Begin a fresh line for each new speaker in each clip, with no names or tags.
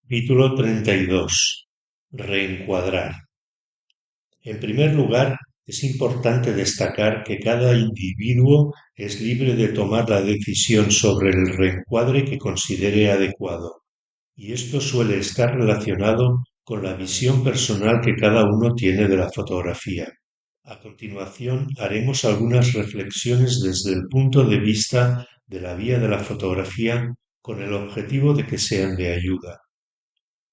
Capítulo 32. Reencuadrar. En primer lugar, es importante destacar que cada individuo es libre de tomar la decisión sobre el reencuadre que considere adecuado, y esto suele estar relacionado con la visión personal que cada uno tiene de la fotografía. A continuación, haremos algunas reflexiones desde el punto de vista de la vía de la fotografía con el objetivo de que sean de ayuda.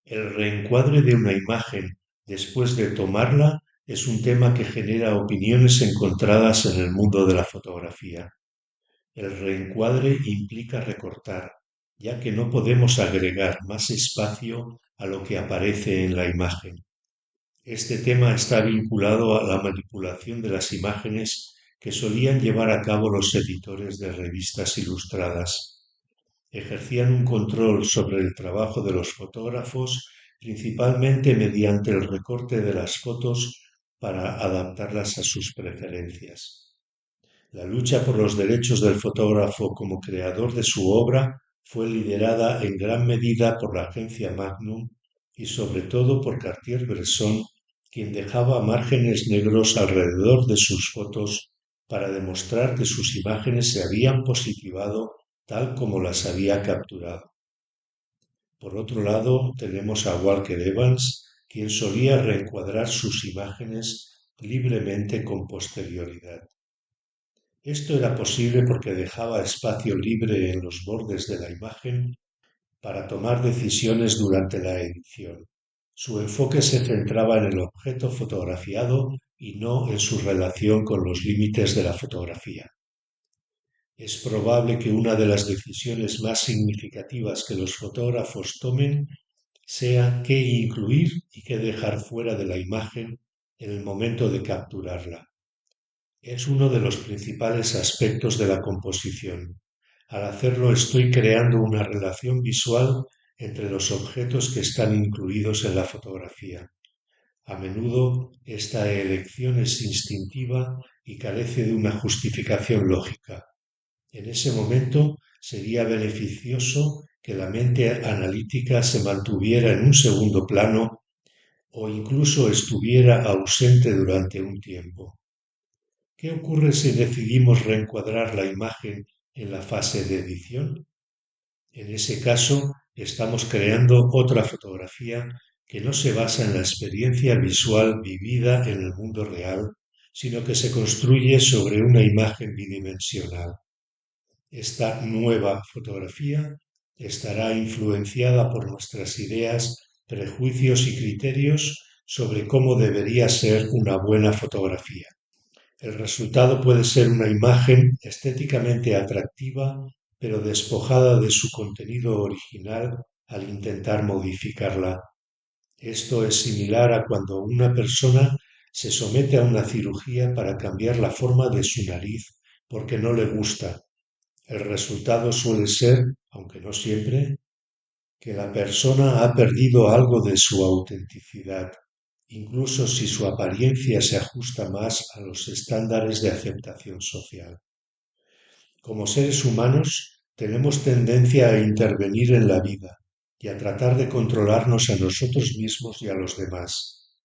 El reencuadre de una imagen después de tomarla es un tema que genera opiniones encontradas en el mundo de la fotografía. El reencuadre implica recortar, ya que no podemos agregar más espacio a lo que aparece en la imagen. Este tema está vinculado a la manipulación de las imágenes que solían llevar a cabo los editores de revistas ilustradas. Ejercían un control sobre el trabajo de los fotógrafos, principalmente mediante el recorte de las fotos para adaptarlas a sus preferencias. La lucha por los derechos del fotógrafo como creador de su obra fue liderada en gran medida por la agencia Magnum y sobre todo por Cartier-Bresson, quien dejaba márgenes negros alrededor de sus fotos para demostrar que sus imágenes se habían positivado tal como las había capturado. Por otro lado, tenemos a Walker Evans, quien solía reencuadrar sus imágenes libremente con posterioridad. Esto era posible porque dejaba espacio libre en los bordes de la imagen para tomar decisiones durante la edición. Su enfoque se centraba en el objeto fotografiado y no en su relación con los límites de la fotografía. Es probable que una de las decisiones más significativas que los fotógrafos tomen sea qué incluir y qué dejar fuera de la imagen en el momento de capturarla. Es uno de los principales aspectos de la composición. Al hacerlo estoy creando una relación visual entre los objetos que están incluidos en la fotografía. A menudo esta elección es instintiva y carece de una justificación lógica. En ese momento sería beneficioso que la mente analítica se mantuviera en un segundo plano o incluso estuviera ausente durante un tiempo. ¿Qué ocurre si decidimos reencuadrar la imagen en la fase de edición? En ese caso, estamos creando otra fotografía que no se basa en la experiencia visual vivida en el mundo real, sino que se construye sobre una imagen bidimensional. Esta nueva fotografía estará influenciada por nuestras ideas, prejuicios y criterios sobre cómo debería ser una buena fotografía. El resultado puede ser una imagen estéticamente atractiva, pero despojada de su contenido original al intentar modificarla. Esto es similar a cuando una persona se somete a una cirugía para cambiar la forma de su nariz porque no le gusta. El resultado suele ser, aunque no siempre, que la persona ha perdido algo de su autenticidad, incluso si su apariencia se ajusta más a los estándares de aceptación social. Como seres humanos, tenemos tendencia a intervenir en la vida y a tratar de controlarnos a nosotros mismos y a los demás.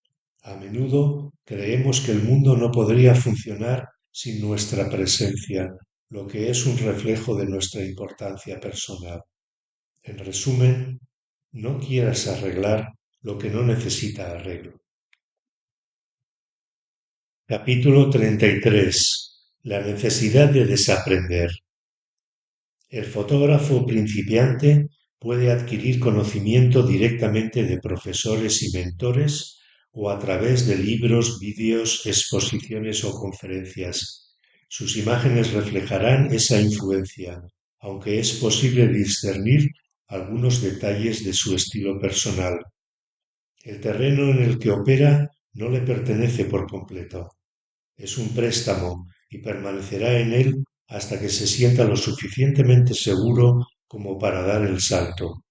A menudo creemos que el mundo no podría funcionar sin nuestra presencia, lo que es un reflejo de nuestra importancia personal. En resumen, no quieras arreglar lo que no necesita arreglo. Capítulo 33. La necesidad de desaprender. El fotógrafo principiante puede adquirir conocimiento directamente de profesores y mentores o a través de libros, vídeos, exposiciones o conferencias. Sus imágenes reflejarán esa influencia, aunque es posible discernir algunos detalles de su estilo personal. El terreno en el que opera no le pertenece por completo. Es un préstamo y permanecerá en él hasta que se sienta lo suficientemente seguro como para dar el salto.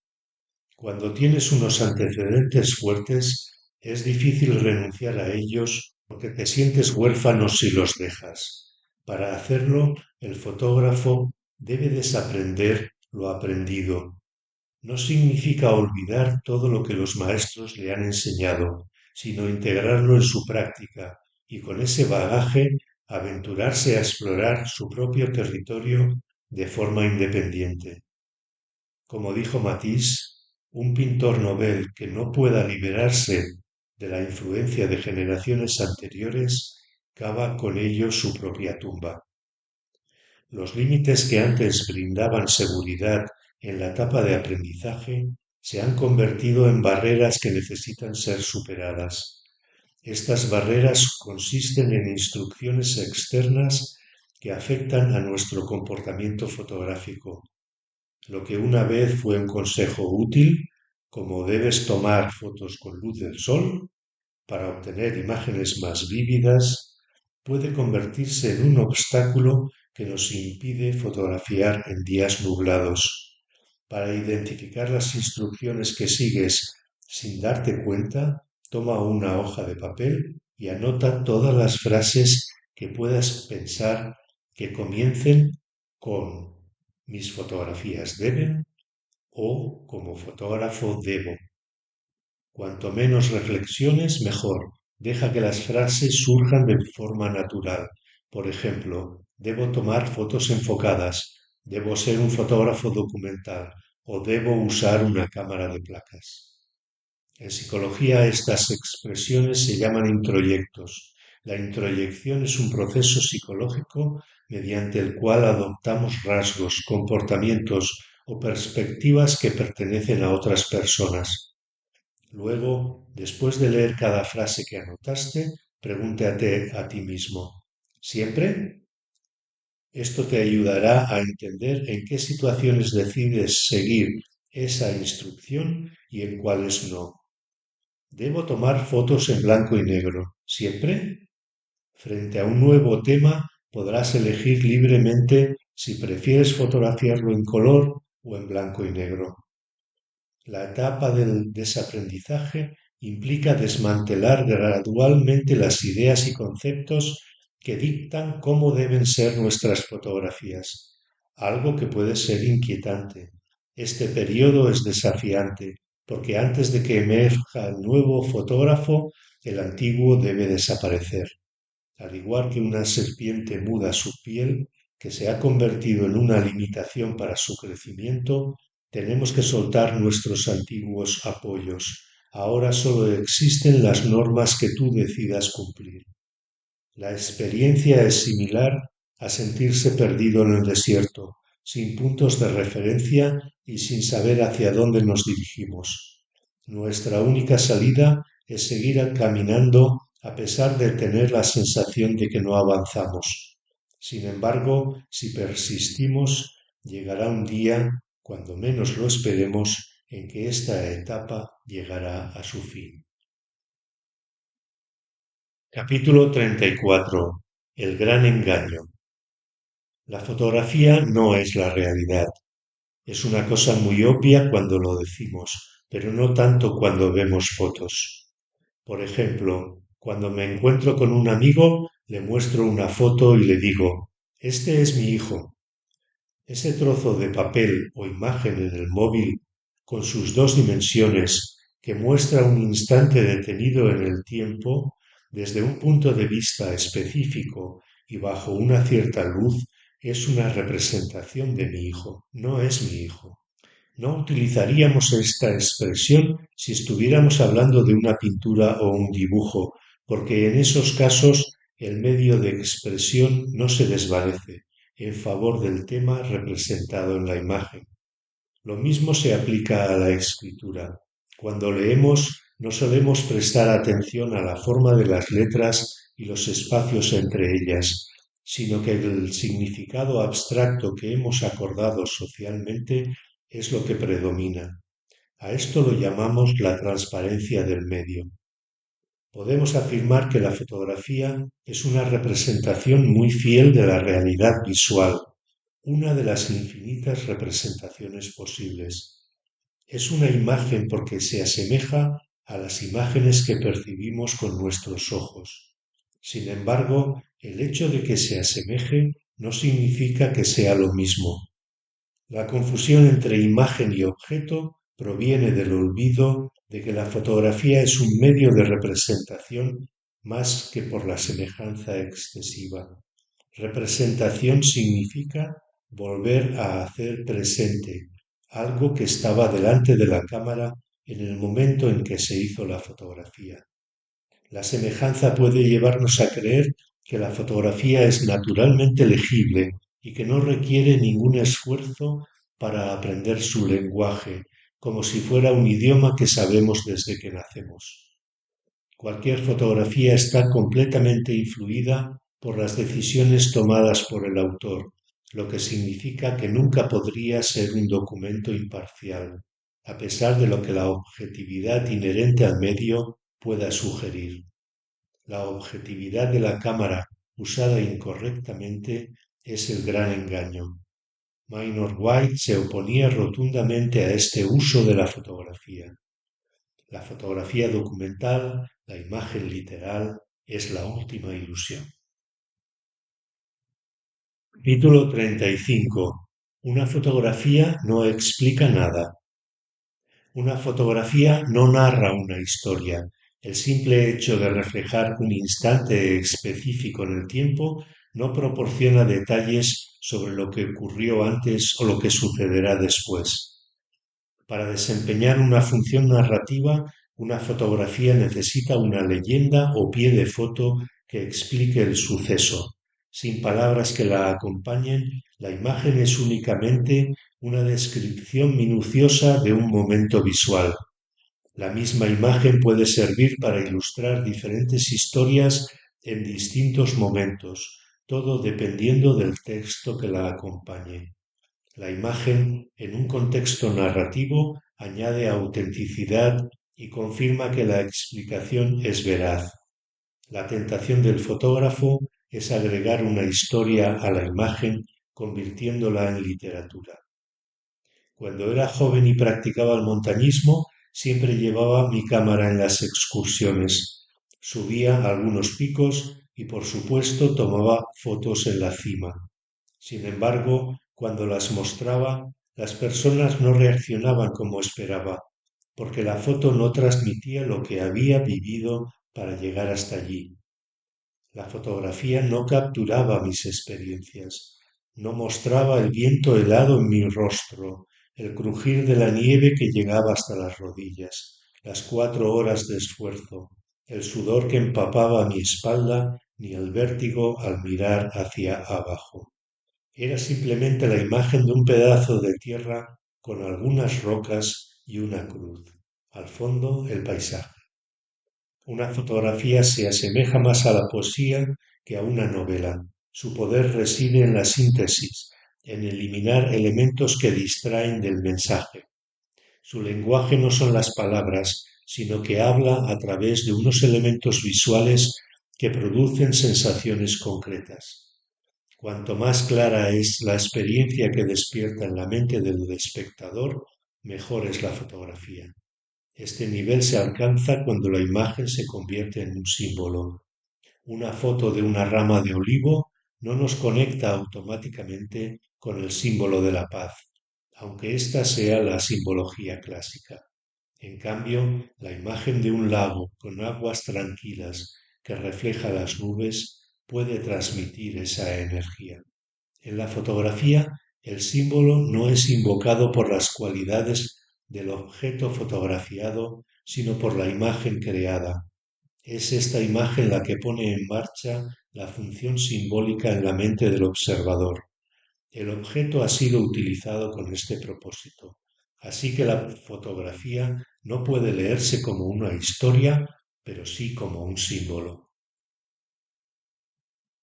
Cuando tienes unos antecedentes fuertes, es difícil renunciar a ellos porque te sientes huérfano si los dejas. Para hacerlo, el fotógrafo debe desaprender lo aprendido. no significa olvidar todo lo que los maestros le han enseñado, sino integrarlo en su práctica y con ese bagaje aventurarse a explorar su propio territorio de forma independiente. Como dijo Matisse, un pintor novel que no pueda liberarse de la influencia de generaciones anteriores cava con ello su propia tumba. Los límites que antes brindaban seguridad en la etapa de aprendizaje se han convertido en barreras que necesitan ser superadas. Estas barreras consisten en instrucciones externas que afectan a nuestro comportamiento fotográfico. Lo que una vez fue un consejo útil, como debes tomar fotos con luz del sol para obtener imágenes más vívidas, puede convertirse en un obstáculo que nos impide fotografiar en días nublados. Para identificar las instrucciones que sigues sin darte cuenta, toma una hoja de papel y anota todas las frases que puedas pensar que comiencen con mis fotografías deben o como fotógrafo debo. Cuanto menos reflexiones, mejor. Deja que las frases surjan de forma natural. Por ejemplo, debo tomar fotos enfocadas, debo ser un fotógrafo documental o debo usar una cámara de placas. En psicología estas expresiones se llaman introyectos. La introyección es un proceso psicológico mediante el cual adoptamos rasgos, comportamientos o perspectivas que pertenecen a otras personas. Luego, después de leer cada frase que anotaste, pregúntate a ti mismo, ¿siempre? Esto te ayudará a entender en qué situaciones decides seguir esa instrucción y en cuáles no. ¿Debo tomar fotos en blanco y negro? ¿Siempre? Frente a un nuevo tema, podrás elegir libremente si prefieres fotografiarlo en color o en blanco y negro. La etapa del desaprendizaje implica desmantelar gradualmente las ideas y conceptos que dictan cómo deben ser nuestras fotografías, algo que puede ser inquietante. Este periodo es desafiante, porque antes de que emerja el nuevo fotógrafo, el antiguo debe desaparecer. Al igual que una serpiente muda su piel, que se ha convertido en una limitación para su crecimiento, tenemos que soltar nuestros antiguos apoyos. Ahora solo existen las normas que tú decidas cumplir. La experiencia es similar a sentirse perdido en el desierto, sin puntos de referencia y sin saber hacia dónde nos dirigimos. Nuestra única salida es seguir caminando a pesar de tener la sensación de que no avanzamos. Sin embargo, si persistimos, llegará un día, cuando menos lo esperemos, en que esta etapa llegará a su fin. Capítulo 34. El gran engaño. La fotografía no es la realidad. Es una cosa muy obvia cuando lo decimos, pero no tanto cuando vemos fotos. Por ejemplo, cuando me encuentro con un amigo, le muestro una foto y le digo, este es mi hijo. Ese trozo de papel o imagen en el móvil, con sus dos dimensiones, que muestra un instante detenido en el tiempo, desde un punto de vista específico y bajo una cierta luz, es una representación de mi hijo, no es mi hijo. No utilizaríamos esta expresión si estuviéramos hablando de una pintura o un dibujo, porque en esos casos el medio de expresión no se desvanece en favor del tema representado en la imagen. Lo mismo se aplica a la escritura. Cuando leemos no solemos prestar atención a la forma de las letras y los espacios entre ellas, sino que el significado abstracto que hemos acordado socialmente es lo que predomina. A esto lo llamamos la transparencia del medio. Podemos afirmar que la fotografía es una representación muy fiel de la realidad visual, una de las infinitas representaciones posibles. Es una imagen porque se asemeja a las imágenes que percibimos con nuestros ojos. Sin embargo, el hecho de que se asemeje no significa que sea lo mismo. La confusión entre imagen y objeto proviene del olvido de que la fotografía es un medio de representación más que por la semejanza excesiva. Representación significa volver a hacer presente algo que estaba delante de la cámara en el momento en que se hizo la fotografía. La semejanza puede llevarnos a creer que la fotografía es naturalmente legible y que no requiere ningún esfuerzo para aprender su lenguaje, como si fuera un idioma que sabemos desde que nacemos. Cualquier fotografía está completamente influida por las decisiones tomadas por el autor, lo que significa que nunca podría ser un documento imparcial, a pesar de lo que la objetividad inherente al medio pueda sugerir. La objetividad de la cámara usada incorrectamente es el gran engaño. Minor White se oponía rotundamente a este uso de la fotografía. La fotografía documental, la imagen literal, es la última ilusión. Capítulo 35. Una fotografía no explica nada. Una fotografía no narra una historia. El simple hecho de reflejar un instante específico en el tiempo no proporciona detalles sobre lo que ocurrió antes o lo que sucederá después. Para desempeñar una función narrativa, una fotografía necesita una leyenda o pie de foto que explique el suceso. Sin palabras que la acompañen, la imagen es únicamente una descripción minuciosa de un momento visual. La misma imagen puede servir para ilustrar diferentes historias en distintos momentos, todo dependiendo del texto que la acompañe. La imagen, en un contexto narrativo, añade autenticidad y confirma que la explicación es veraz. La tentación del fotógrafo es agregar una historia a la imagen, convirtiéndola en literatura. Cuando era joven y practicaba el montañismo, siempre llevaba mi cámara en las excursiones. Subía algunos picos y, por supuesto, tomaba fotos en la cima. Sin embargo, cuando las mostraba, las personas no reaccionaban como esperaba, porque la foto no transmitía lo que había vivido para llegar hasta allí. La fotografía no capturaba mis experiencias, no mostraba el viento helado en mi rostro, el crujir de la nieve que llegaba hasta las rodillas, las 4 horas de esfuerzo, el sudor que empapaba mi espalda, ni el vértigo al mirar hacia abajo. Era simplemente la imagen de un pedazo de tierra con algunas rocas y una cruz. Al fondo, el paisaje. Una fotografía se asemeja más a la poesía que a una novela. Su poder reside en la síntesis, en eliminar elementos que distraen del mensaje. Su lenguaje no son las palabras, sino que habla a través de unos elementos visuales que producen sensaciones concretas. Cuanto más clara es la experiencia que despierta en la mente del espectador, mejor es la fotografía. Este nivel se alcanza cuando la imagen se convierte en un símbolo. Una foto de una rama de olivo no nos conecta automáticamente con el símbolo de la paz, aunque esta sea la simbología clásica. En cambio, la imagen de un lago con aguas tranquilas que refleja las nubes puede transmitir esa energía. En la fotografía, el símbolo no es invocado por las cualidades del objeto fotografiado, sino por la imagen creada. Es esta imagen la que pone en marcha la función simbólica en la mente del observador. El objeto ha sido utilizado con este propósito, así que la fotografía no puede leerse como una historia, pero sí como un símbolo.